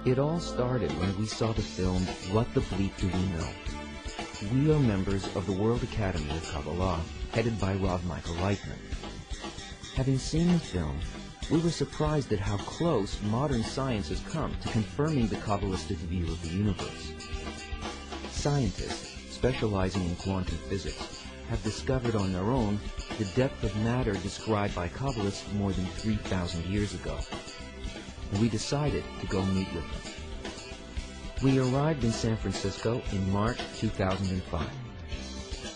It all started when we saw the film What the Bleep Do We Know? We are members of the World Academy of Kabbalah, headed by Rav Michael Leitman. Having seen the film, we were surprised at how close modern science has come to confirming the Kabbalistic view of the universe. Scientists specializing in quantum physics have discovered on their own the depth of matter described by Kabbalists more than 3,000 years ago. And we decided to go meet with them. We arrived in San Francisco in March 2005.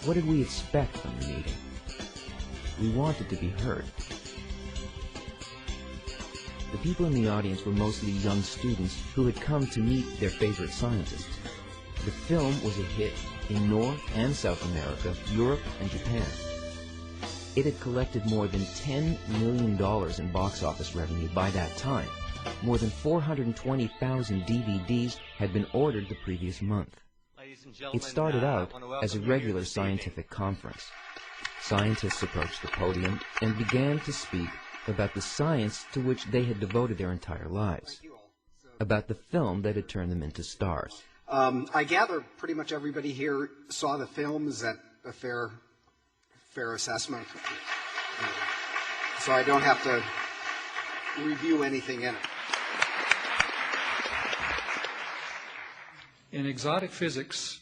What did we expect from the meeting? We wanted to be heard. The people in the audience were mostly young students who had come to meet their favorite scientists. The film was a hit in North and South America, Europe, and Japan. It had collected more than $10 million in box office revenue by that time. More than 420,000 DVDs had been ordered the previous month. It started out as a regular scientific conference. Scientists approached the podium and began to speak about the science to which they had devoted their entire lives, about the film that had turned them into stars. I gather pretty much everybody here saw the film. Is that a fair assessment? So I don't have to review anything in it. In exotic physics,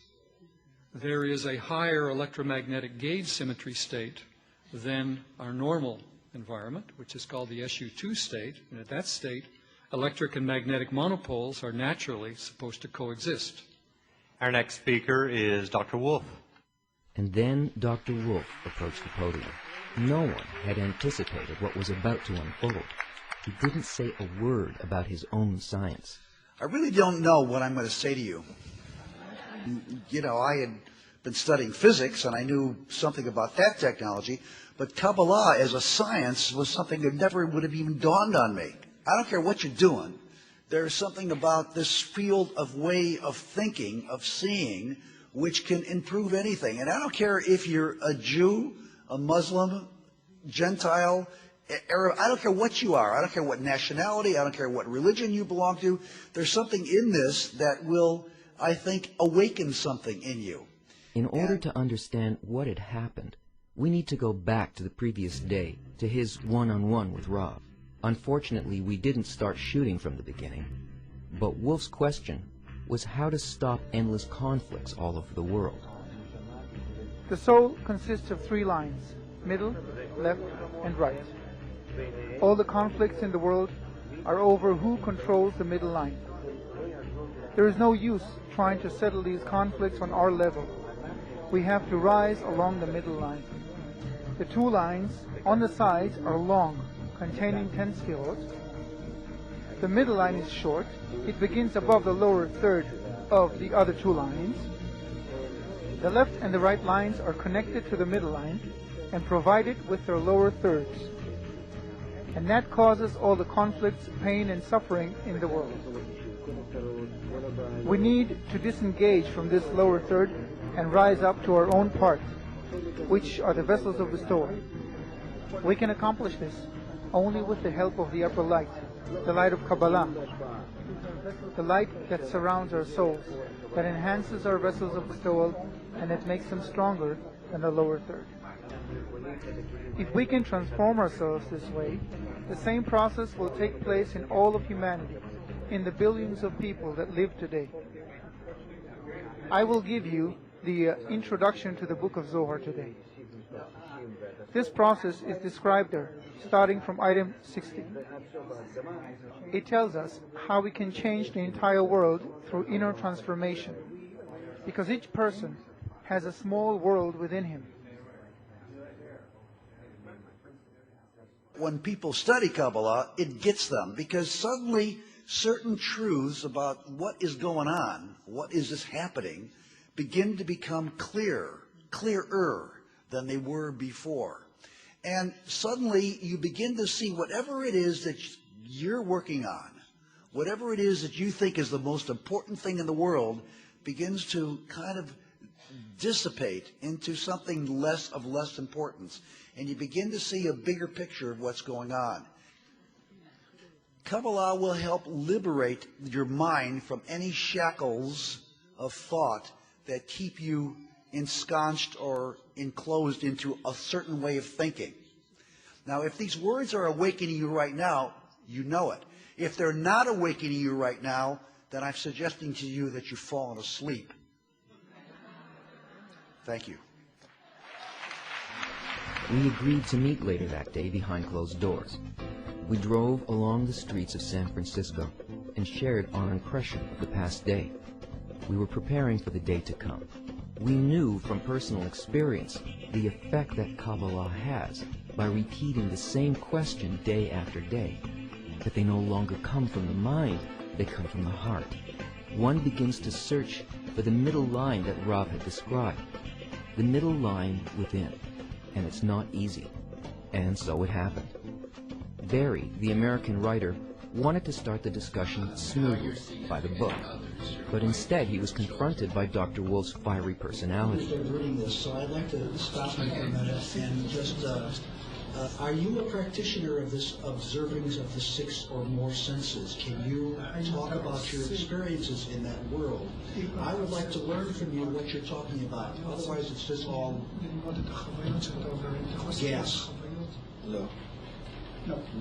there is a higher electromagnetic gauge symmetry state than our normal environment, which is called the SU2 state. And at that state, electric and magnetic monopoles are naturally supposed to coexist. Our next speaker is Dr. Wolf. And then Dr. Wolf approached the podium. No one had anticipated what was about to unfold. He didn't say a word about his own science. I really don't know what I'm going to say to you. You know, I had been studying physics, and I knew something about that technology, but Kabbalah as a science was something that never would have even dawned on me. I don't care what you're doing. There's something about this field of way of thinking, of seeing, which can improve anything. And I don't care if you're a Jew, a Muslim, Gentile, Arab, I don't care what you are. I don't care what nationality. I don't care what religion you belong to. There's something in this that will, I think, awaken something in you. In order to understand what had happened, we need to go back to the previous day, to his one-on-one with Rav. Unfortunately, we didn't start shooting from the beginning. But Wolf's question was how to stop endless conflicts all over the world. The soul consists of three lines: middle, left, and right. All the conflicts in the world are over who controls the middle line. There is no use trying to settle these conflicts on our level. We have to rise along the middle line. The two lines on the sides are long, containing 10 sphirot. The middle line is short. It begins above the lower third of the other two lines. The left and the right lines are connected to the middle line and provided with their lower thirds. And that causes all the conflicts, pain, and suffering in the world. We need to disengage from this lower third and rise up to our own part, which are the vessels of bestowal. We can accomplish this only with the help of the upper light, the light of Kabbalah, the light that surrounds our souls, that enhances our vessels of bestowal, and that makes them stronger than the lower third. If we can transform ourselves this way, the same process will take place in all of humanity, in the billions of people that live today. I will give you the introduction to the book of Zohar today. This process is described there, starting from item 60. It tells us how we can change the entire world through inner transformation, because each person has a small world within him. When people study Kabbalah, it gets them, because suddenly certain truths about what is going on, what is this happening, begin to become clearer than they were before. And suddenly you begin to see whatever it is that you're working on, whatever it is that you think is the most important thing in the world, begins to kind of dissipate into something less importance. And you begin to see a bigger picture of what's going on. Kabbalah will help liberate your mind from any shackles of thought that keep you ensconced or enclosed into a certain way of thinking. Now, if these words are awakening you right now, you know it. If they're not awakening you right now, then I'm suggesting to you that you've fallen asleep. Thank you. We agreed to meet later that day behind closed doors. We drove along the streets of San Francisco and shared our impression of the past day. We were preparing for the day to come. We knew from personal experience the effect that Kabbalah has by repeating the same question day after day, that they no longer come from the mind, they come from the heart. One begins to search for the middle line that Rav had described, the middle line within, and it's not easy. And so it happened. Barry, the American writer, wanted to start the discussion smoothly by the book, but instead he was confronted by Dr. Wolf's fiery personality. Reading this, so I'd like to stop you for a minute and just, are you a practitioner of this observing of the 6 or more senses? Can you talk about your experiences in that world? I would like to learn from you what you're talking about. Otherwise, it's just all gas.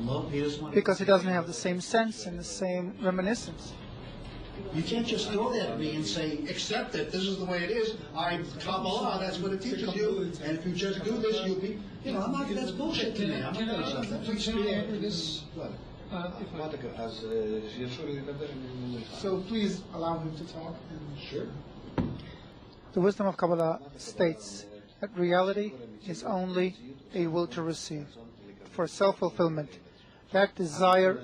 No, he doesn't want to. Because it doesn't have the same sense and the same reminiscence. You can't just throw that at me and say, accept it, this is the way it is. Kabbalah, that's what it teaches you. And if you just do this, you'll be, I'm not, that's bullshit to me. I'm not going to accept that. So please allow him to talk. Sure. The wisdom of Kabbalah states that reality is only a will to receive. For self-fulfillment, that desire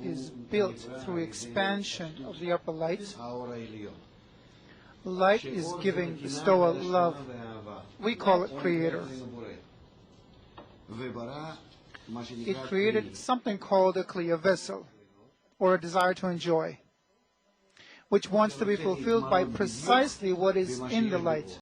is built through expansion of the upper light. Light is giving bestowal love. We call it creator. It created something called a clear vessel, or a desire to enjoy, which wants to be fulfilled by precisely what is in the light.